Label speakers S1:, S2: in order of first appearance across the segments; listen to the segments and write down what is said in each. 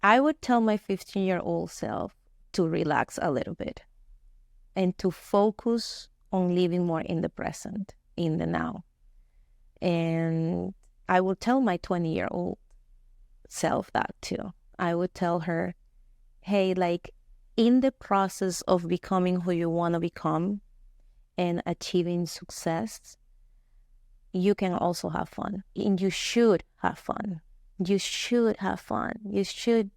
S1: I would tell my 15-year-old self to relax a little bit and to focus on living more in the present, in the now. And I would tell my 20-year-old self that too. I would tell her, hey, like in the process of becoming who you want to become and achieving success, you can also have fun. And you should have fun. You should have fun. You should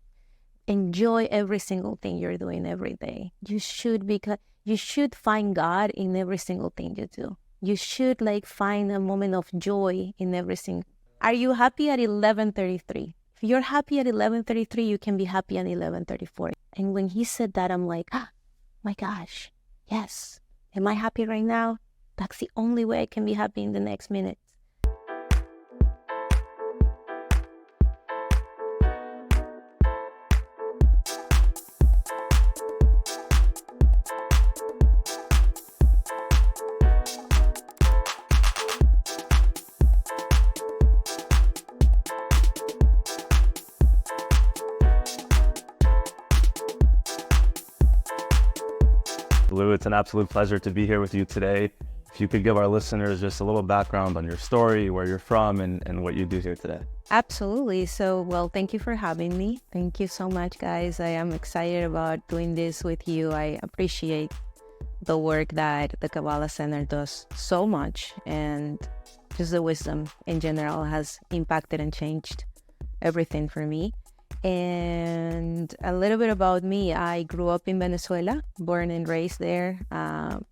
S1: enjoy every single thing you're doing every day. You should find God in every single thing you do. You should like find a moment of joy in every single. Are you happy at 11:33? If you're happy at 11:33, you can be happy at 11:34. And when he said that, I'm like, my gosh, yes. Am I happy right now? That's the only way I can be happy in the next minute.
S2: Lu, it's an absolute pleasure to be here with you today. If you could give our listeners just a little background on your story, where you're from, and what you do here today.
S1: Absolutely. So, well, thank you for having me. Thank you so much, guys. I am excited about doing this with you. I appreciate the work that the Kabbalah Center does so much, and just the wisdom in general has impacted and changed everything for me. And a little bit about me. I grew up in Venezuela, born and raised there,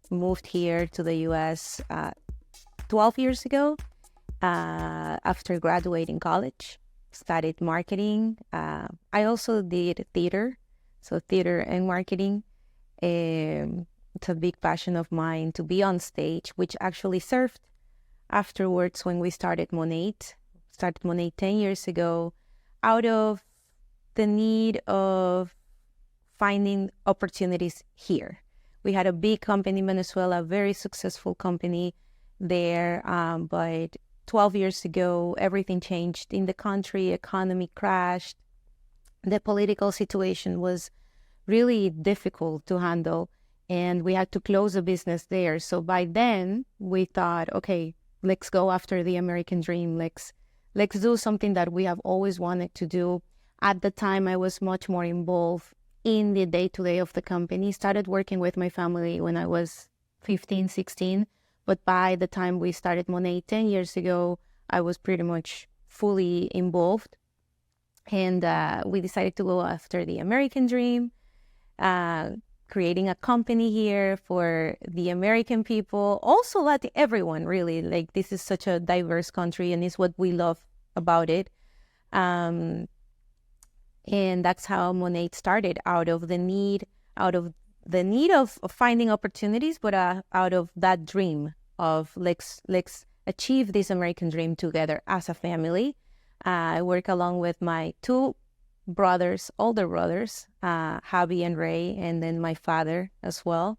S1: moved here to the US 12 years ago after graduating college, studied marketing. I also did theater, so theater and marketing. It's a big passion of mine to be on stage, which actually served afterwards when we started MONAT. Started MONAT 10 years ago out of the need of finding opportunities here. We had a big company in Venezuela, a very successful company there, but 12 years ago, everything changed in the country, economy crashed. The political situation was really difficult to handle, and we had to close a business there. So by then, we thought, okay, let's go after the American dream. Let's do something that we have always wanted to do. At the time, I was much more involved in the day-to-day of the company. Started working with my family when I was 15, 16. But by the time we started MONAT 10 years ago, I was pretty much fully involved. And we decided to go after the American dream, creating a company here for the American people. Also, Latin, everyone, really. Like, this is such a diverse country, and it's what we love about it. And that's how MONAT started, out of the need of finding opportunities, but out of that dream of let's achieve this American dream together as a family. I work along with my two brothers, older brothers, Javi and Ray, and then my father as well.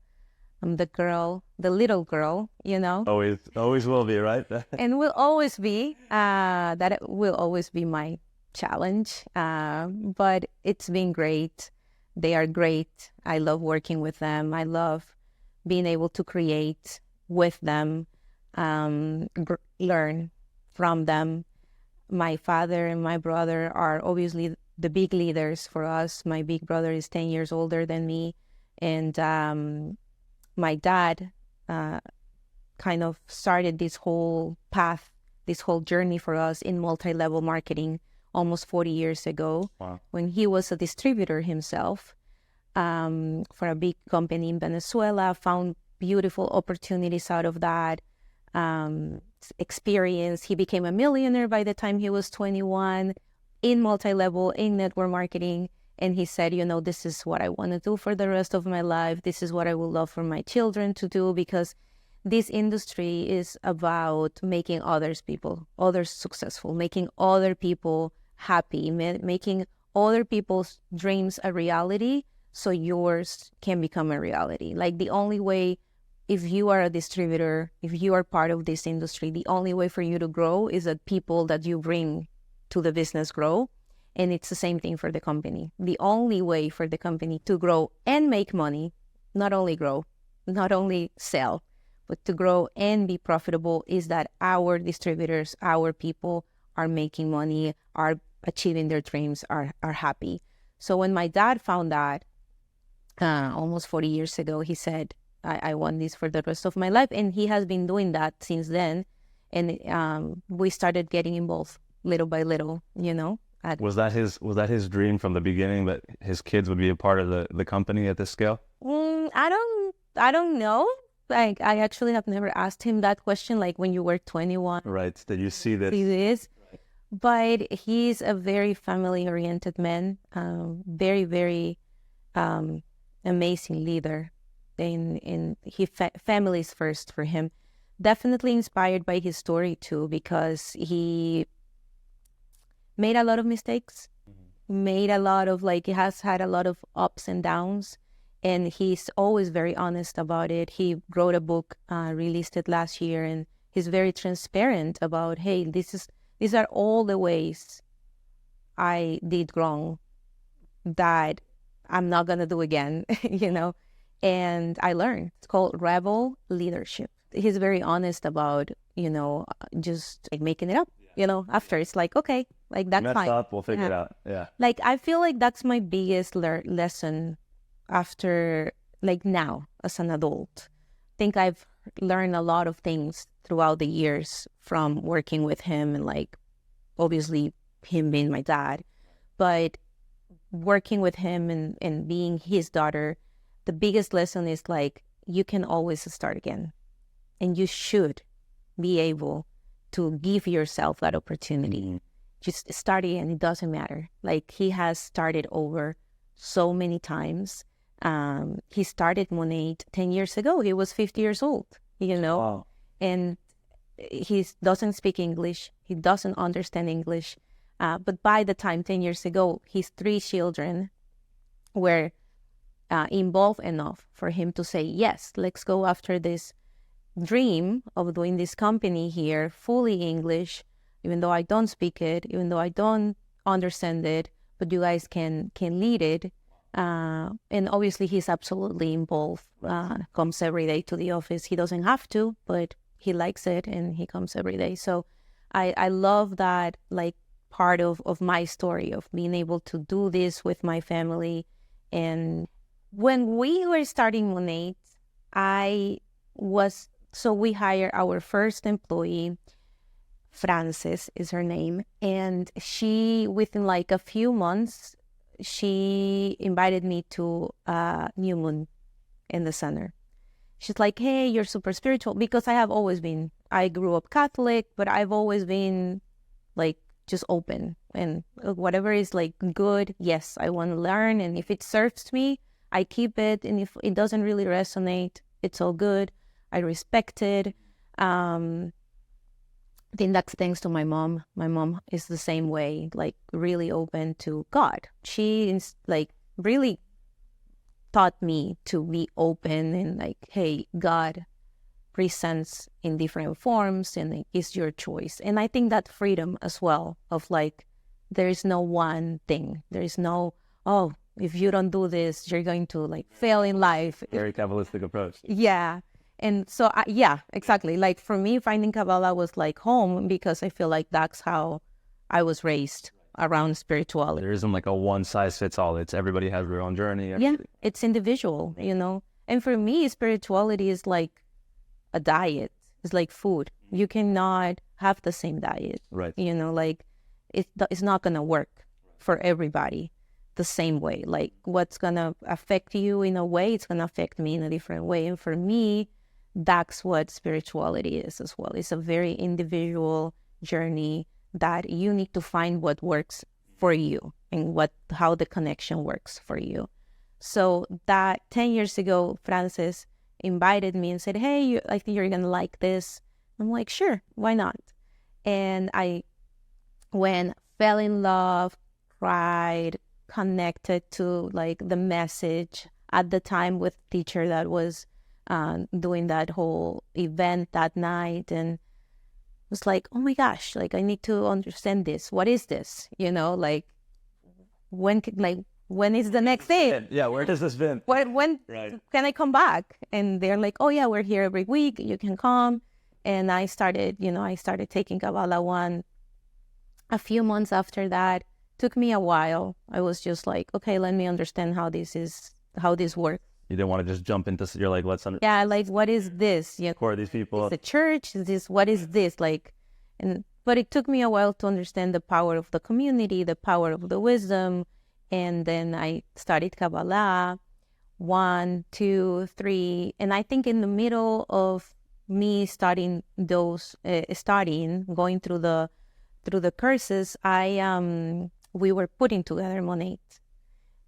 S1: I'm the little girl, you know.
S2: Always will be, right?
S1: And will always be. That will always be my challenge, but it's been great. They are great. I love working with them. I love being able to create with them, learn from them. My father and my brother are obviously the big leaders for us. My big brother is 10 years older than me, and my dad kind of started this whole path, this whole journey for us in multi-level marketing almost 40 years ago.
S2: Wow. When
S1: he was a distributor himself for a big company in Venezuela, found beautiful opportunities out of that experience. He became a millionaire by the time he was 21 in multi-level, in network marketing. And he said, this is what I want to do for the rest of my life. This is what I would love for my children to do, because this industry is about making others successful, making other people happy, making other people's dreams a reality so yours can become a reality. Like, the only way, if you are a distributor, if you are part of this industry, the only way for you to grow is that people that you bring to the business grow. And it's the same thing for the company. The only way for the company to grow and make money, not only grow, not only sell, but to grow and be profitable, is that our distributors, our people are making money, are achieving their dreams, are happy. So when my dad found that almost 40 years ago, he said, I want this for the rest of my life. And he has been doing that since then. And we started getting involved little by little,
S2: Was that his dream from the beginning, that his kids would be a part of the company at this scale?
S1: I don't know. Like, I actually have never asked him that question, like when you were 21.
S2: Right. Did you see this?
S1: See this? Right. But he's a very family-oriented man, very, very amazing leader. Family is first for him. Definitely inspired by his story too, because he made a lot of mistakes, made a lot of, he has had a lot of ups and downs. And he's always very honest about it. He wrote a book, released it last year, and he's very transparent about, hey, these are all the ways I did wrong that I'm not gonna do again, And I learned. It's called Rebel Leadership. He's very honest about, just like making it up. After it's like, okay, like that's
S2: messed
S1: fine.
S2: Up, we'll figure it out. Yeah.
S1: Like, I feel like that's my biggest lesson after, now as an adult. I think I've learned a lot of things throughout the years from working with him, and obviously him being my dad, but working with him and being his daughter, the biggest lesson is you can always start again, and you should be able to give yourself that opportunity. Mm-hmm. Just start again. It doesn't matter. He has started over so many times. He started MONAT 10 years ago. He was 50 years old,
S2: Wow.
S1: And he doesn't speak English. He doesn't understand English. But by the time 10 years ago, his 3 children were involved enough for him to say, yes, let's go after this dream of doing this company here, fully English, even though I don't speak it, even though I don't understand it, but you guys can lead it. And obviously he's absolutely involved, comes every day to the office. He doesn't have to, but he likes it, and he comes every day. So I love that, part of my story of being able to do this with my family. And when we were starting MONAT, we hired our first employee. Frances is her name, and she, within a few months, she invited me to New Moon in the center. She's like, hey, you're super spiritual, because I grew up Catholic, but I've always been just open, and whatever is good, yes, I want to learn, and if it serves me, I keep it, and if it doesn't really resonate, it's all good. I respect it. I think that's thanks to my mom. My mom is the same way, really open to God. She is really taught me to be open, and hey, God presents in different forms, and it's your choice. And I think that freedom as well of there is no one thing. There is no, oh, if you don't do this, you're going to fail in life.
S2: Very Kabbalistic approach.
S1: Yeah. And so, yeah, exactly. For me, finding Kabbalah was home, because I feel that's how I was raised around spirituality.
S2: There isn't a one size fits all. It's everybody has their own journey.
S1: Yeah, it's individual, And for me, spirituality is a diet. It's food. You cannot have the same diet.
S2: Right.
S1: It's not going to work for everybody the same way. What's going to affect you in a way, it's going to affect me in a different way. And for me, that's what spirituality is as well. It's a very individual journey that you need to find what works for you and how the connection works for you. So that 10 years ago, Frances invited me and said, hey, I think you're going to like this. I'm like, sure, why not? And I fell in love, cried, connected to the message at the time with teacher that was doing that whole event that night, and was oh my gosh, I need to understand this. What is this? when is the next day?
S2: Yeah, where does this been?
S1: When
S2: Right.
S1: can I come back? And they're like, oh yeah, we're here every week. You can come. And I started taking Kabbalah a few months after that. Took me a while. I was just like, okay, let me understand how this works.
S2: You didn't want to just jump into, you're like, let's
S1: Yeah, like, what is this?
S2: who are these people?
S1: Is the church? What is this? Like, but it took me a while to understand the power of the community, the power of the wisdom. And then I studied Kabbalah, 1, 2, 3. And I think in the middle of me studying going through the courses, we were putting together MONAT.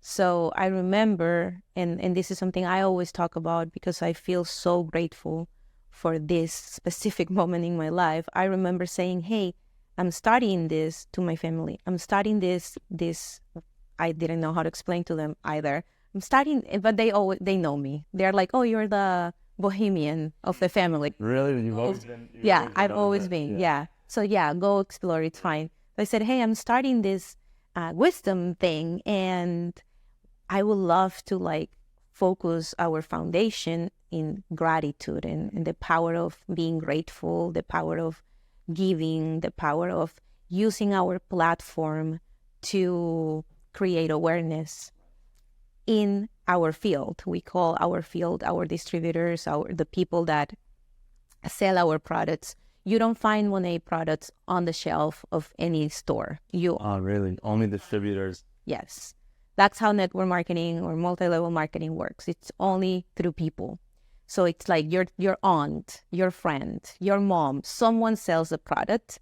S1: So I remember, and this is something I always talk about because I feel so grateful for this specific moment in my life. I remember saying, hey, I'm studying this to my family. I'm studying this. I didn't know how to explain to them either. I'm studying, but they know me. They're like, oh, you're the bohemian of the family.
S2: Really? You've always been?
S1: Yeah, I've always been. Yeah. So yeah, go explore. It's fine. I said, hey, I'm starting this wisdom thing, and I would love to like focus our foundation in gratitude and the power of being grateful, the power of giving, the power of using our platform to create awareness in our field. We call our field our distributors, the people that sell our products. You don't find MONAT products on the shelf of any store.
S2: Oh, really? Only distributors?
S1: Yes. That's how network marketing or multi-level marketing works. It's only through people. So it's like your aunt, your friend, your mom, someone sells a product.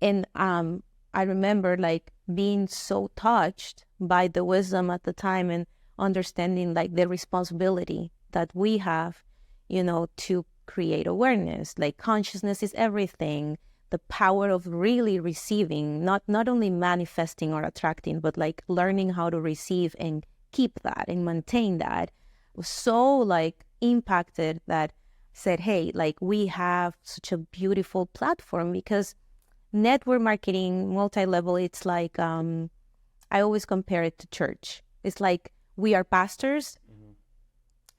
S1: And I remember like being so touched by the wisdom at the time and understanding like the responsibility that we have, to create awareness. Like consciousness is everything. The power of really receiving, not only manifesting or attracting, but like learning how to receive and keep that and maintain that, was so like impacted that said, hey, like we have such a beautiful platform. Because network marketing, multi-level, it's like, I always compare it to church. It's like we are pastors,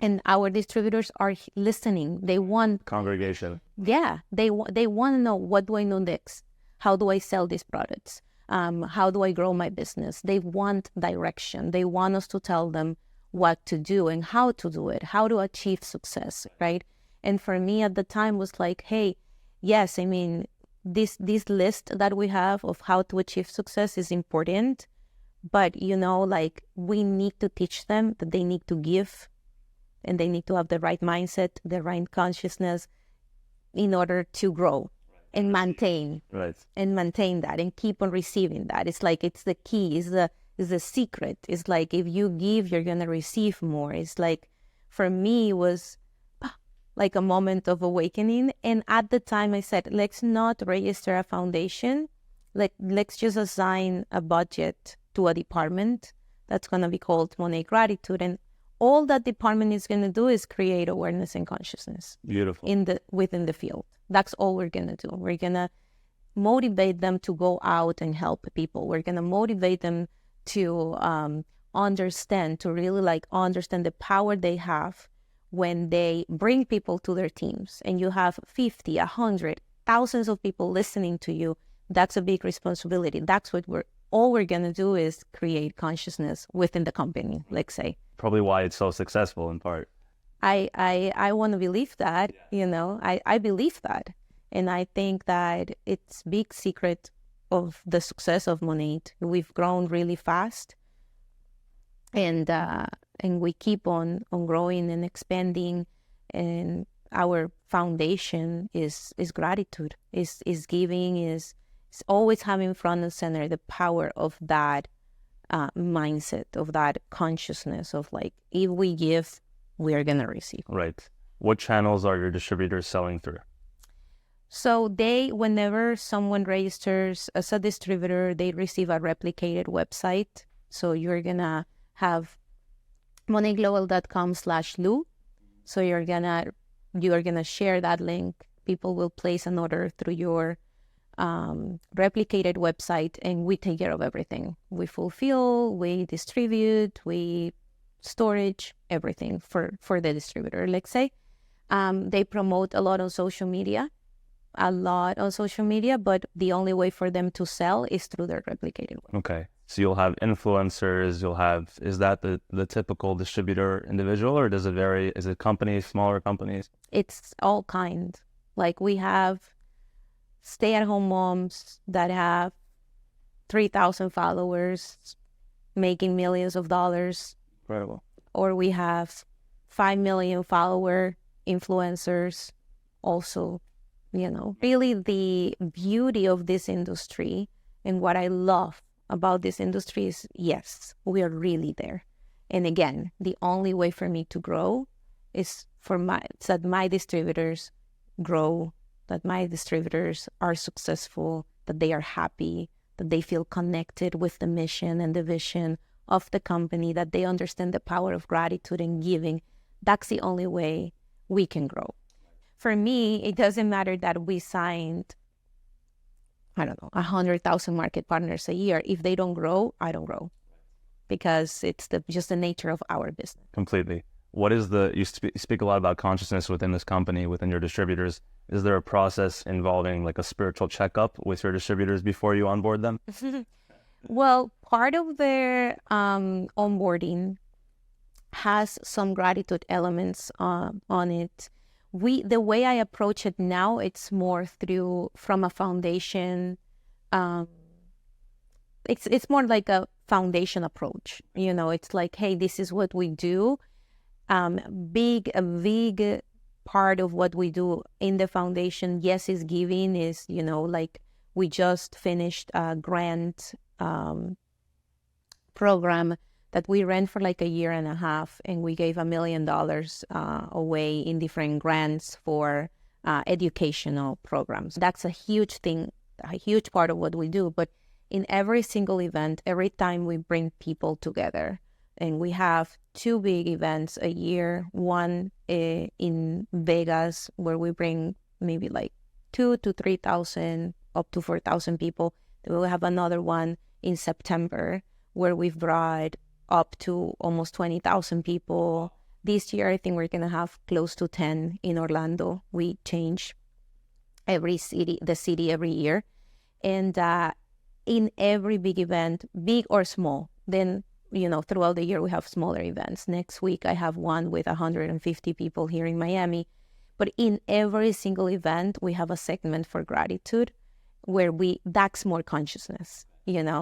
S1: and our distributors are listening. They want
S2: Congregation.
S1: Yeah, they want to know, what do I know next? How do I sell these products? How do I grow my business? They want direction. They want us to tell them what to do and how to do it, how to achieve success, right? And for me at the time was like, hey, yes, I mean, this list that we have of how to achieve success is important, but like we need to teach them that they need to give, and they need to have the right mindset, the right consciousness in order to grow and maintain that and keep on receiving that. It's like, it's the key, is the secret. It's like, if you give, you're going to receive more. It's like, for me, it was like a moment of awakening. And at the time I said, let's not register a foundation. Let's just assign a budget to a department that's going to be called MONAT Gratitude. And all that department is going to do is create awareness and consciousness.
S2: Beautiful.
S1: Within the field. That's all we're going to do. We're going to motivate them to go out and help people. We're going to motivate them to understand the power they have when they bring people to their teams. And you have 50, 100, thousands of people listening to you. That's a big responsibility. That's what all we're going to do is create consciousness within the company, let's say.
S2: Probably why it's so successful in part.
S1: I want to believe that, I believe that. And I think that it's big secret of the success of MONAT. We've grown really fast, and we keep on growing and expanding, and our foundation is gratitude, is giving, is always having front and center the power of that mindset, of that consciousness of like, if we give, we are going to receive.
S2: Right. What channels are your distributors selling through?
S1: So whenever someone registers as a distributor, they receive a replicated website. So you're going to have monatglobal.com/Lu. So you're going to share that link. People will place an order through your replicated website, and we take care of everything. We fulfill, we distribute, we storage, everything for the distributor. Let's say they promote a lot on social media, but the only way for them to sell is through their replicated website.
S2: Okay. So you'll have influencers, is that the typical distributor individual, or does it vary? Is it companies, smaller companies?
S1: It's all kinds. Like we have stay-at-home moms that have 3,000 followers making millions of dollars.
S2: Incredible.
S1: Or we have 5 million follower influencers also. Really the beauty of this industry and what I love about this industry is, yes, we are really there. And again, the only way for me to grow is that my distributors grow, that my distributors are successful, that they are happy, that they feel connected with the mission and the vision of the company, that they understand the power of gratitude and giving. That's the only way we can grow. For me, it doesn't matter that we signed, 100,000 market partners a year. If they don't grow, I don't grow, because it's just the nature of our business.
S2: Completely. What is you speak a lot about consciousness within this company, within your distributors. Is there a process involving like a spiritual checkup with your distributors before you onboard them?
S1: Well, part of their onboarding has some gratitude elements on it. The way I approach it now, it's more from a foundation. It's more like a foundation approach. It's like, hey, this is what we do. A big part of what we do in the foundation, yes, is giving. Is like we just finished a grant program that we ran for like a year and a half, and we gave $1 million away in different grants for educational programs. That's a huge thing, a huge part of what we do. But in every single event, every time we bring people together, and we have 2 big events a year, one in Vegas where we bring maybe like 2,000 to 3,000, up to 4,000 people. Then we'll have another one in September where we've brought up to almost 20,000 people. This year, I think we're going to have close to 10 in Orlando. We change the city every year. And in every big event, big or small, then, throughout the year, we have smaller events. Next week, I have one with 150 people here in Miami. But in every single event, we have a segment for gratitude where that's more consciousness,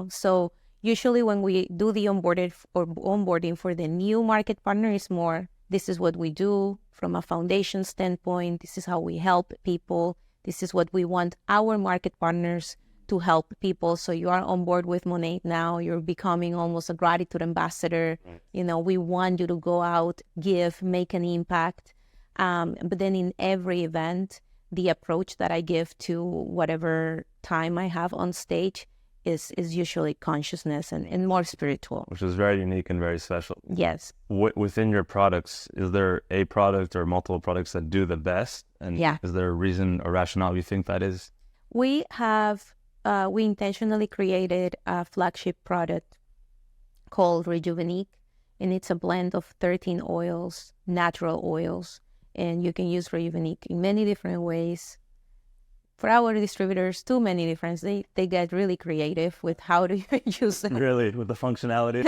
S1: So usually when we do the onboarding for the new market partner, is more, this is what we do from a foundation standpoint. This is how we help people. This is what we want our market partners to help people. So you are on board with MONAT now. You're becoming almost a gratitude ambassador. We want you to go out, give, make an impact. But then in every event, the approach that I give to whatever time I have on stage is usually consciousness and more spiritual.
S2: Which is very unique and very special.
S1: Yes.
S2: Within your products, is there a product or multiple products that do the best? And is there a reason or rationale you think that is?
S1: We intentionally created a flagship product called Rejuvenate, and it's a blend of 13 oils, natural oils, and you can use Rejuvenate in many different ways. For our distributors, too many different. They get really creative with how to use it.
S2: Really, with the functionality.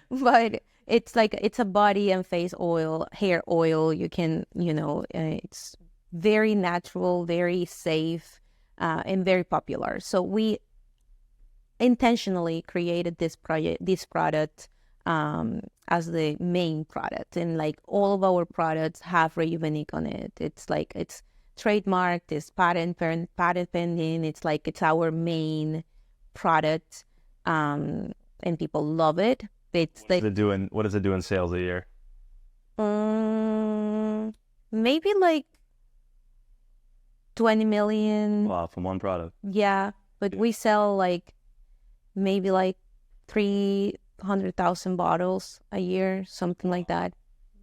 S1: But it's a body and face oil, hair oil. You can, it's very natural, very safe, and very popular. So we intentionally created this product as the main product, and like all of our products have Rejuvenate on it. It's trademarked, it's patent pending. It's our main product, and people love it.
S2: What does it do in sales a year?
S1: Maybe like 20 million.
S2: Wow, from one product.
S1: Yeah, but we sell maybe 300,000 bottles a year, something like that.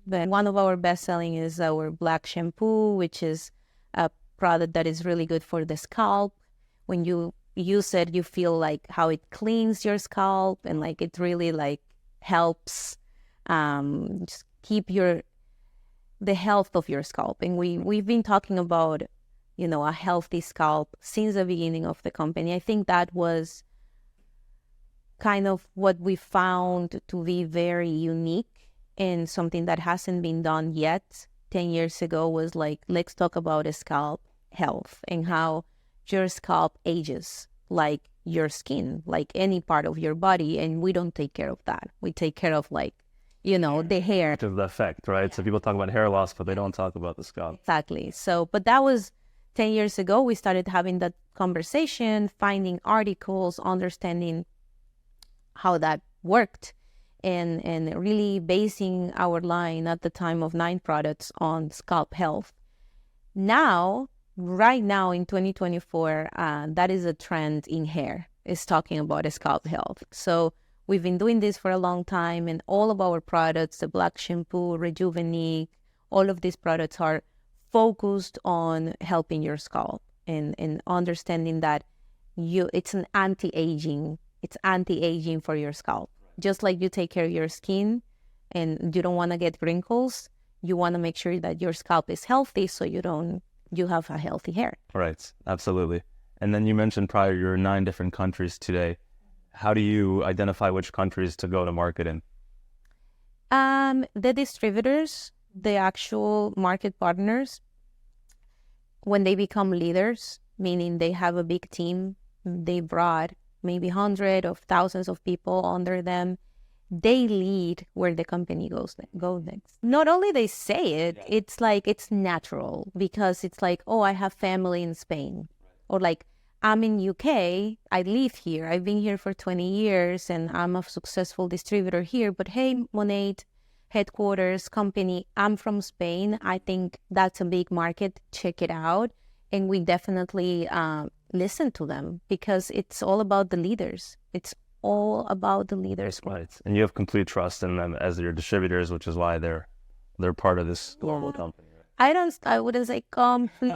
S1: But one of our best selling is our black shampoo, which is a product that is really good for the scalp. when you use it, you feel like how it cleans your scalp, and like it really like helps just keep the health of your scalp. And we've been talking about, you know, a healthy scalp since the beginning of the company. I think that was kind of what we found to be very unique and something that hasn't been done yet. 10 years ago was like, let's talk about a scalp health and how your scalp ages like your skin, like any part of your body. And we don't take care of that. We take care of like, you know, the hair.
S2: To the effect, right? So people talk about hair loss, but they don't talk about the scalp.
S1: Exactly. So, but that was 10 years ago. We started having that conversation, finding articles, understanding how that worked, and really basing our line at the time of 9 products on scalp health. Now, right now in 2024, that is a trend in hair, is talking about scalp health. So we've been doing this for a long time, and all of our products, the black shampoo, Rejuvenate, all of these products are focused on helping your scalp and understanding that it's an anti-aging. It's anti-aging for your scalp. Just like you take care of your skin and you don't want to get wrinkles, you want to make sure that your scalp is healthy so you have a healthy hair.
S2: Right, absolutely. And then you mentioned prior you're in 9 different countries today. How do you identify which countries to go to market in?
S1: The distributors, the actual market partners, when they become leaders, meaning they have a big team, they brought maybe hundreds of thousands of people under them, they lead where the company goes next. Not only they say it, it's like it's natural, because it's like, oh, I have family in Spain, or like, I'm in UK, I live here, I've been here for 20 years and I'm a successful distributor here, but hey, MONAT headquarters company, I'm from Spain, I think that's a big market, check it out. And we definitely listen to them, because it's all about the leaders. It's all about the leaders.
S2: Right. And you have complete trust in them as your distributors, which is why they're part of this global company. Right?
S1: I wouldn't say complete.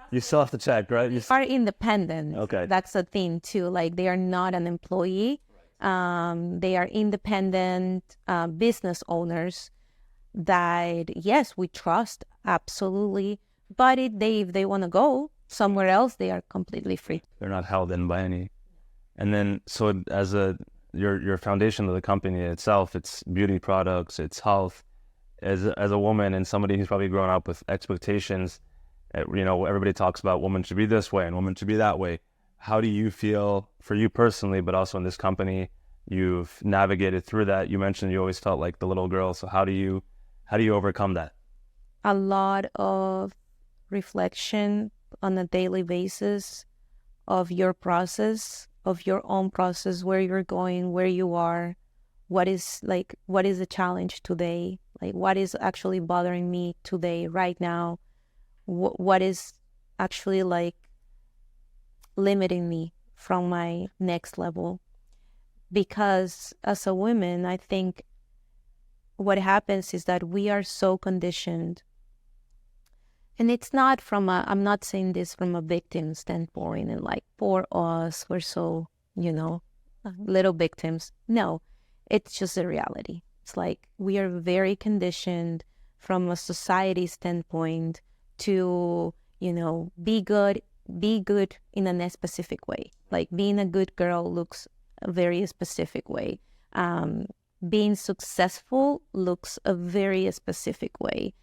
S2: You still have to check, right?
S1: They are independent.
S2: Okay.
S1: That's the thing too. Like, they are not an employee. They are independent business owners that, yes, we trust, absolutely. But if they want to go somewhere else, they are completely free.
S2: They're not held in by any. And then, so as your foundation of the company itself, it's beauty products, it's health. As a woman and somebody who's probably grown up with expectations, you know, everybody talks about women should be this way and women should be that way. How do you feel, for you personally, but also in this company, you've navigated through that? You mentioned you always felt like the little girl. So how do you overcome that?
S1: A lot of reflection on a daily basis of your process, of your own process, where you're going, where you are, what is the challenge today, like what is actually bothering me today, right now, what is actually like limiting me from my next level. Because as a woman, I think what happens is that we are so conditioned. And it's not I'm not saying this from a victim standpoint and like, poor us, we're so, you know, little victims. No, it's just a reality. It's like we are very conditioned from a society standpoint to, you know, be good in a specific way. Like, being a good girl looks a very specific way. Being successful looks a very specific way.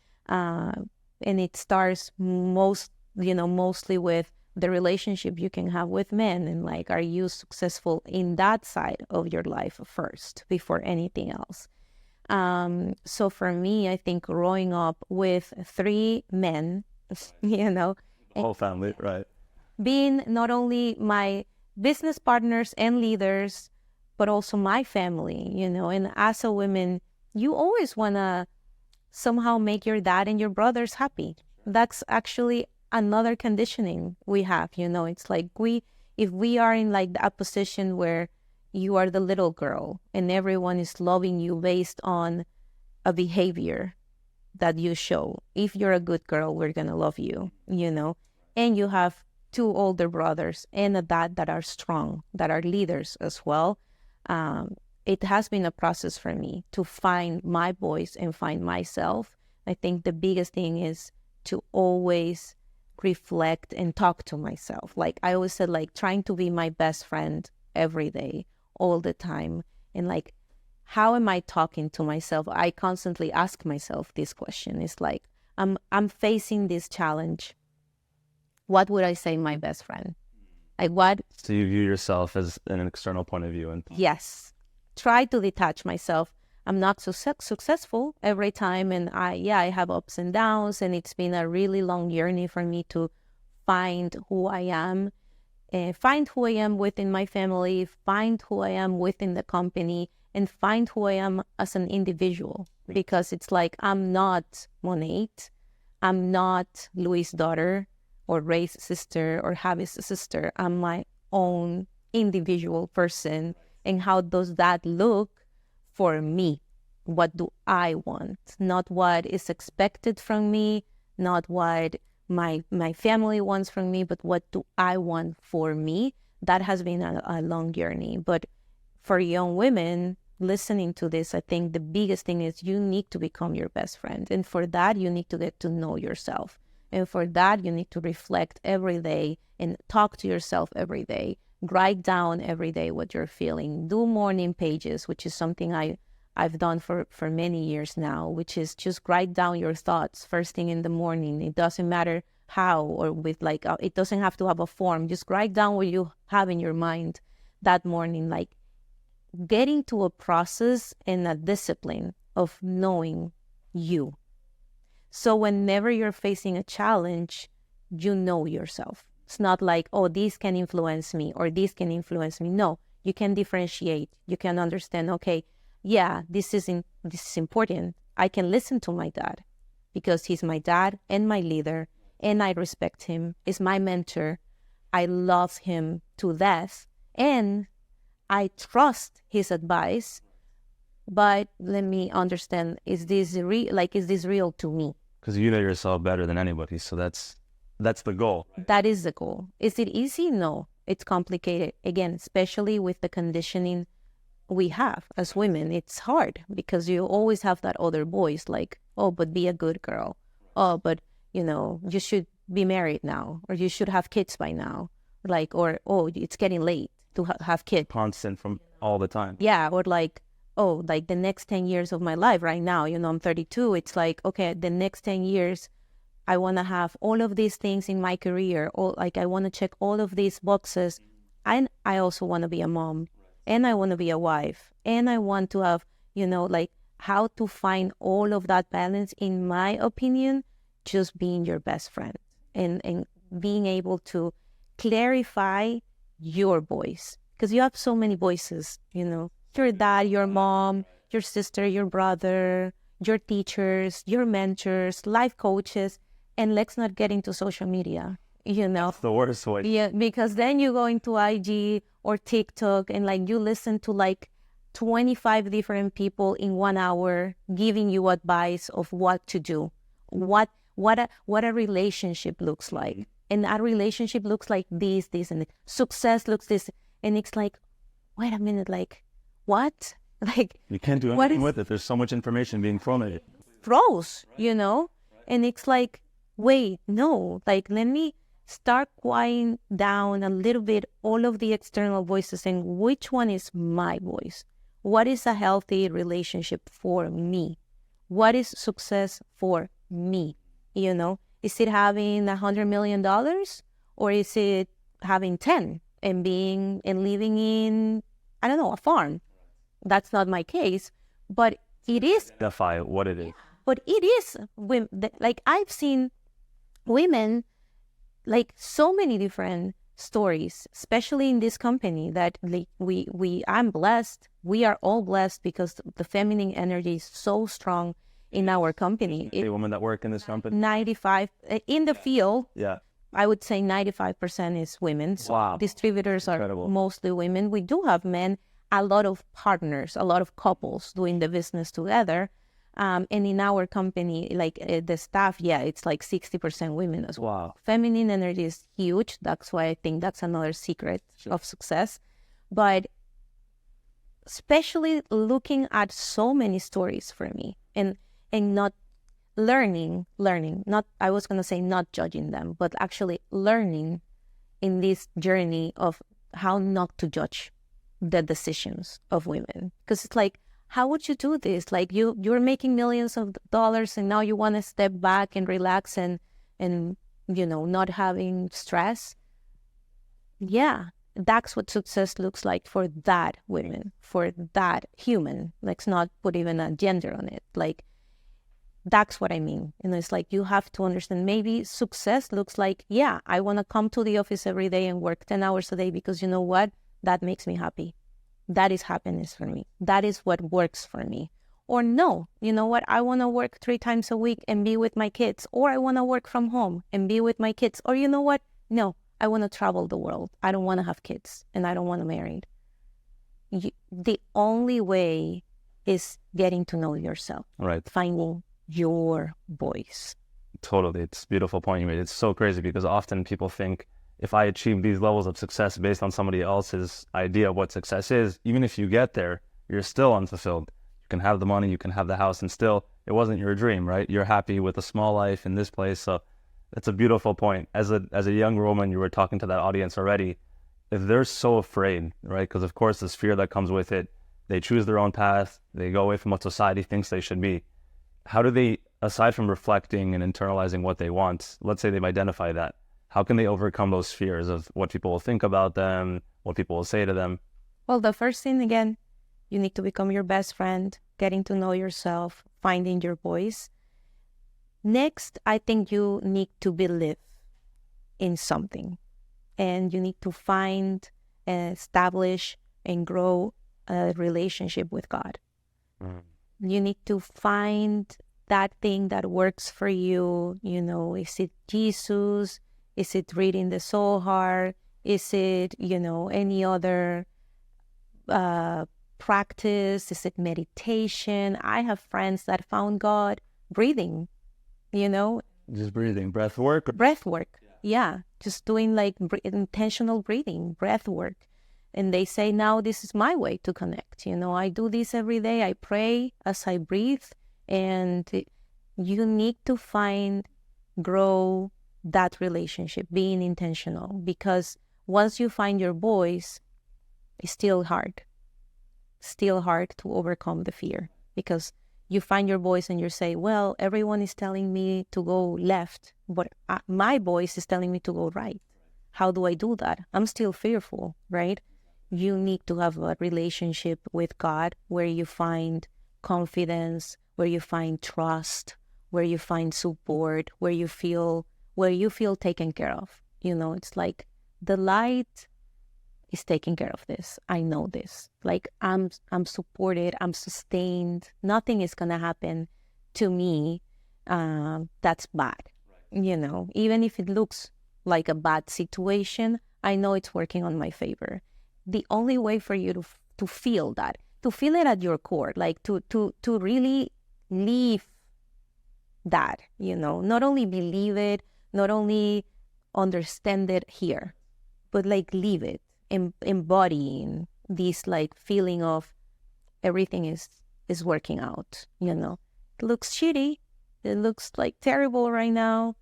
S1: And it starts mostly with the relationship you can have with men, and like, are you successful in that side of your life first before anything else? So for me, I think growing up with 3 men, you know,
S2: The whole family, right?
S1: being not only my business partners and leaders, but also my family, you know, and as a woman, you always want to somehow make your dad and your brothers happy. That's actually another conditioning we have, you know. It's like if we are in like a position where you are the little girl and everyone is loving you based on a behavior that you show. If you're a good girl, we're going to love you, you know. And you have two older brothers and a dad that are strong, that are leaders as well. It has been a process for me to find my voice and find myself. I think the biggest thing is to always reflect and talk to myself. Like I always said, like trying to be my best friend every day, all the time. And like, how am I talking to myself? I constantly ask myself this question. It's like, I'm facing this challenge. What would I say my best friend? Like what?
S2: So you view yourself as an external point of view, and
S1: Yes. Try to detach myself. I'm not successful every time, and I have ups and downs, and it's been a really long journey for me to find who I am, find who I am within my family, find who I am within the company, and find who I am as an individual. Because it's like I'm not MONAT, I'm not Luis' daughter or Ray's sister or Javi's sister. I'm my own individual person. And how does that look for me? What do I want? Not what is expected from me, not what my family wants from me, but what do I want for me? That has been a long journey. But for young women listening to this, I think the biggest thing is you need to become your best friend. And for that, you need to get to know yourself. And for that, you need to reflect every day and talk to yourself every day. Write down every day what you're feeling. Do morning pages, which is something I've done for many years now, which is just write down your thoughts first thing in the morning. It doesn't matter how or with like, it doesn't have to have a form. Just write down what you have in your mind that morning. Like getting to a process and a discipline of knowing you. So whenever you're facing a challenge, you know yourself. It's not like, oh, this can influence me or this can influence me. No, you can differentiate. You can understand, okay, yeah, this is important. I can listen to my dad because he's my dad and my leader, and I respect him. He's my mentor. I love him to death, and I trust his advice. But let me understand: is this real to me?
S2: because you know yourself better than anybody, so that's the goal.
S1: That is the goal. Is it easy? No, it's complicated. Again, especially with the conditioning we have as women, it's hard because you always have that other voice like, oh, but be a good girl. Oh, but, you should be married now, or you should have kids by now. Like, or, oh, it's getting late to have kids.
S2: Constant from all the time.
S1: Yeah, or like, oh, like the next 10 years of my life right now, I'm 32. It's like, okay, the next 10 years, I want to have all of these things in my career, or like I want to check all of these boxes. And I also want to be a mom, and I want to be a wife, and I want to have, like how to find all of that balance, in my opinion, just being your best friend and being able to clarify your voice, because you have so many voices, your dad, your mom, your sister, your brother, your teachers, your mentors, life coaches. And let's not get into social media,
S2: That's the worst way.
S1: Yeah, because then you go into IG or TikTok and like you listen to like 25 different people in 1 hour giving you advice of what to do, what a relationship looks like. And that relationship looks like this, and success looks this. And it's like, wait a minute, like, what? Like,
S2: You can't do anything with it. There's so much information being thrown at you.
S1: Pros, And it's like, wait, no, like, let me start quieting down a little bit all of the external voices and which one is my voice? What is a healthy relationship for me? What is success for me? Is it having $100 million, or is it having 10 and living in, I don't know, a farm? That's not my case, but it is.
S2: Defy what it is.
S1: But it is, like I've seen women, like so many different stories, especially in this company that like I'm blessed. We are all blessed because the feminine energy is so strong in our company.
S2: The women that work in this company?
S1: 95 in the field.
S2: Yeah.
S1: I would say 95% is women. So
S2: wow.
S1: Distributors
S2: Incredible.
S1: are mostly women. We do have men, a lot of partners, a lot of couples doing the business together. And in our company, like the staff, yeah, it's like 60% women as well.
S2: Wow.
S1: Feminine energy is huge. That's why I think that's another secret of success. But especially looking at so many stories for me, and not learning, not, I was going to say not judging them, but actually learning in this journey of how not to judge the decisions of women. Because it's like, how would you do this? Like you're making millions of dollars and now you want to step back and relax and not having stress. Yeah, that's what success looks like for that women, for that human. Let's not put even a gender on it. Like, that's what I mean. And it's like, you have to understand, maybe success looks like, yeah, I want to come to the office every day and work 10 hours a day because you know what? That makes me happy. That is happiness for me. That is what works for me. Or no, you know what? I want to work 3 times a week and be with my kids. Or I want to work from home and be with my kids. Or you know what? No, I want to travel the world. I don't want to have kids and I don't want to marry. The only way is getting to know yourself.
S2: Right.
S1: Finding your voice.
S2: Totally. It's a beautiful point you made. It's so crazy because often people think if I achieve these levels of success based on somebody else's idea of what success is, even if you get there, you're still unfulfilled. You can have the money, you can have the house, and still it wasn't your dream, right? You're happy with a small life in this place. So that's a beautiful point. As a young woman, you were talking to that audience already. If they're so afraid, right? Because of course this fear that comes with it, they choose their own path, they go away from what society thinks they should be. How do they, aside from reflecting and internalizing what they want, let's say they've identified that, how can they overcome those fears of what people will think about them, what people will say to them?
S1: Well, the first thing, again, you need to become your best friend, getting to know yourself, finding your voice. Next, I think you need to believe in something, and you need to find, establish, and grow a relationship with God. You need to find that thing that works for you. Is it Jesus? Is it reading the Zohar? Is it, any other practice? Is it meditation? I have friends that found God breathing,
S2: Just breathing, breath work?
S1: Breath work. Yeah. Just doing like intentional breathing, breath work. And they say, now this is my way to connect. I do this every day. I pray as I breathe. And you need to grow that relationship, being intentional. Because once you find your voice, it's still hard. Still hard to overcome the fear. Because you find your voice and you say, well, everyone is telling me to go left, but my voice is telling me to go right. How do I do that? I'm still fearful, right? You need to have a relationship with God where you find confidence, where you find trust, where you find support, where you feel taken care of. It's like the light is taking care of this. I know this. Like I'm supported, I'm sustained. Nothing is gonna happen to me that's bad. Even if it looks like a bad situation, I know it's working on my favor. The only way for you to feel that, to feel it at your core, like to really live that, not only believe it, not only understand it here, but like live it, embodying this like feeling of everything is working out. It looks shitty, it looks like terrible right now,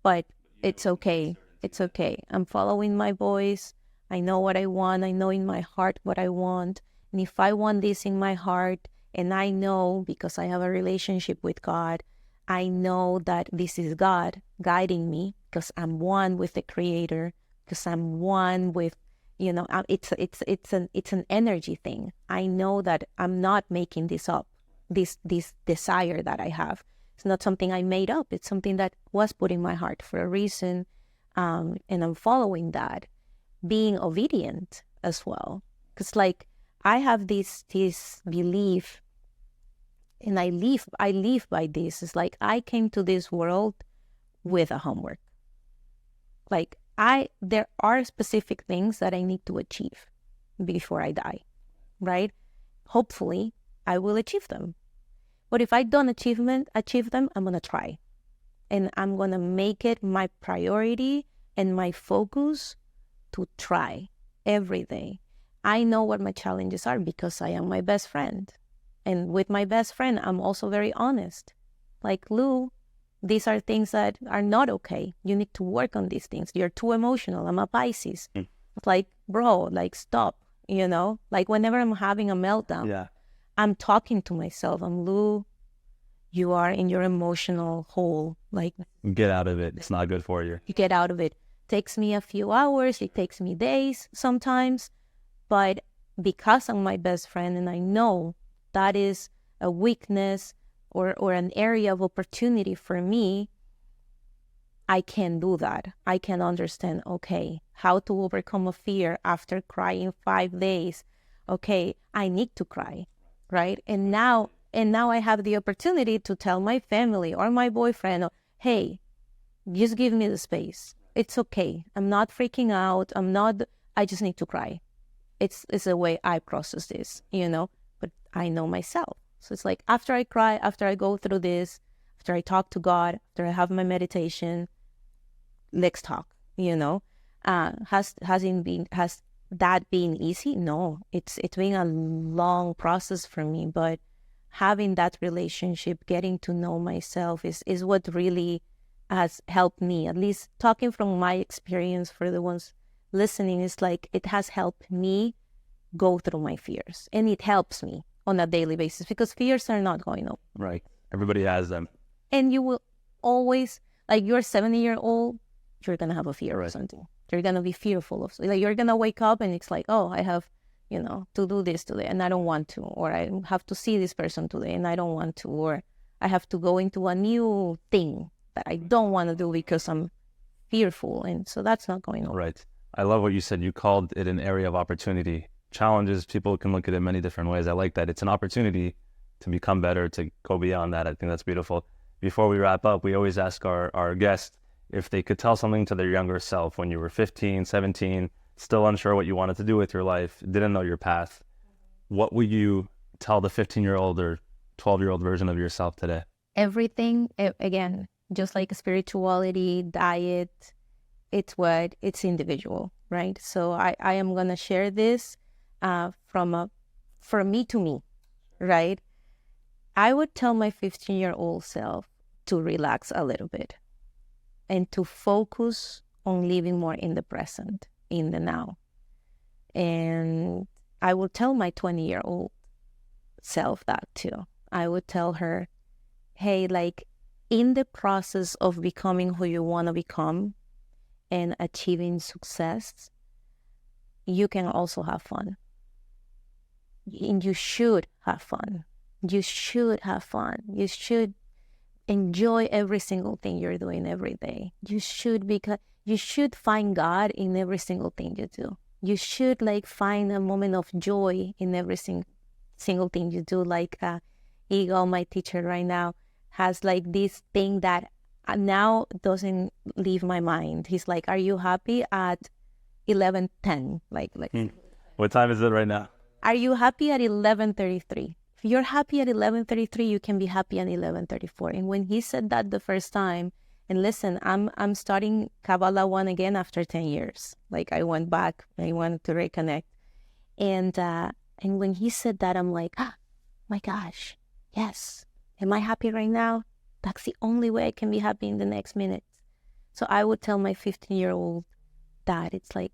S1: but it's okay. It's okay. I'm following my voice. I know what I want. I know in my heart what I want. And if I want this in my heart, and I know because I have a relationship with God, I know that this is God guiding me because I'm one with the Creator, because I'm one with, it's an energy thing. I know that I'm not making this up, this desire that I have. It's not something I made up. It's something that was put in my heart for a reason, and I'm following that. Being obedient as well, because like I have this belief, and I live by this. It's like I came to this world with a homework. Like there are specific things that I need to achieve before I die, right? Hopefully I will achieve them, But if I don't achieve them, I'm going to try. And I'm going to make it my priority and my focus to try every day. I know what my challenges are because I am my best friend. And with my best friend, I'm also very honest. Like, Lu, these are things that are not okay. You need to work on these things. You're too emotional. I'm a Pisces. It's like, bro, like, stop, Like, whenever I'm having a meltdown, I'm talking to myself. I'm, Lu, you are in your emotional hole. Like,
S2: get out of it. It's not good for you.
S1: You get out of it. Takes me a few hours. It takes me days sometimes. But because I'm my best friend and I know that is a weakness or an area of opportunity for me, I can do that. I can understand, okay, how to overcome a fear after crying 5 days. Okay, I need to cry, right? And now I have the opportunity to tell my family or my boyfriend, hey, just give me the space. It's okay. I'm not freaking out. I just need to cry. It's a way I process this, but I know myself. So it's like, after I cry, after I go through this, after I talk to God, after I have my meditation, let's talk, Has that been easy? No, it's been a long process for me, but having that relationship, getting to know myself is what really has helped me. At least talking from my experience, for the ones listening, is like, it has helped me go through my fears, and it helps me on a daily basis because fears are not going away.
S2: Right. Everybody has them.
S1: And you will always, like, you're 70-year-old, you're going to have a fear of something. You're going to be fearful of, like, you're going to wake up and it's like, oh, I have, to do this today and I don't want to, or I have to see this person today and I don't want to, or I have to go into a new thing that I don't want to do because I'm fearful. And so that's not going on.
S2: Right. I love what you said. You called it an area of opportunity. Challenges, people can look at it many different ways. I like that. It's an opportunity to become better, to go beyond that. I think that's beautiful. Before we wrap up, we always ask our guests if they could tell something to their younger self when you were 15, 17, still unsure what you wanted to do with your life, didn't know your path. What would you tell the 15-year-old or 12-year-old version of yourself today?
S1: Everything, again, just like spirituality, diet, it's individual, right? So I am going to share this for me to me, right? I would tell my 15-year-old self to relax a little bit and to focus on living more in the present, in the now. And I would tell my 20-year-old self that too. I would tell her, hey, like, in the process of becoming who you want to become and achieving success, you can also have fun. And you should have fun. You should have fun. You should enjoy every single thing you're doing every day. You should, because you should find God in every single thing you do. You should, like, find a moment of joy in every single thing you do. Like Eagle, my teacher right now, has like this thing that now doesn't leave my mind. He's like, are you happy at 11:10?
S2: What time is it right now?
S1: Are you happy at 11:33? If you're happy at 11:33, you can be happy at 11:34. And when he said that the first time, and listen, I'm starting Kabbalah 1 again after 10 years. Like, I went back, I wanted to reconnect. And when he said that, I'm like, my gosh, yes. Am I happy right now? That's the only way I can be happy in the next minute. So I would tell my 15-year-old that it's like,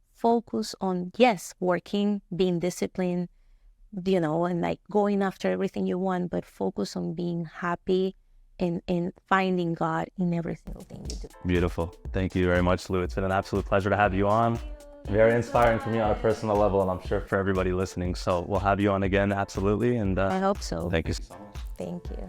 S1: focus on, yes, working, being disciplined, and like going after everything you want, but focus on being happy and finding God in every single thing you do.
S2: Beautiful. Thank you very much, Lu. It's been an absolute pleasure to have you on. Very inspiring for me on a personal level, and I'm sure for everybody listening. So we'll have you on again, absolutely. And
S1: I hope so.
S2: Thank you so much.
S1: Thank you.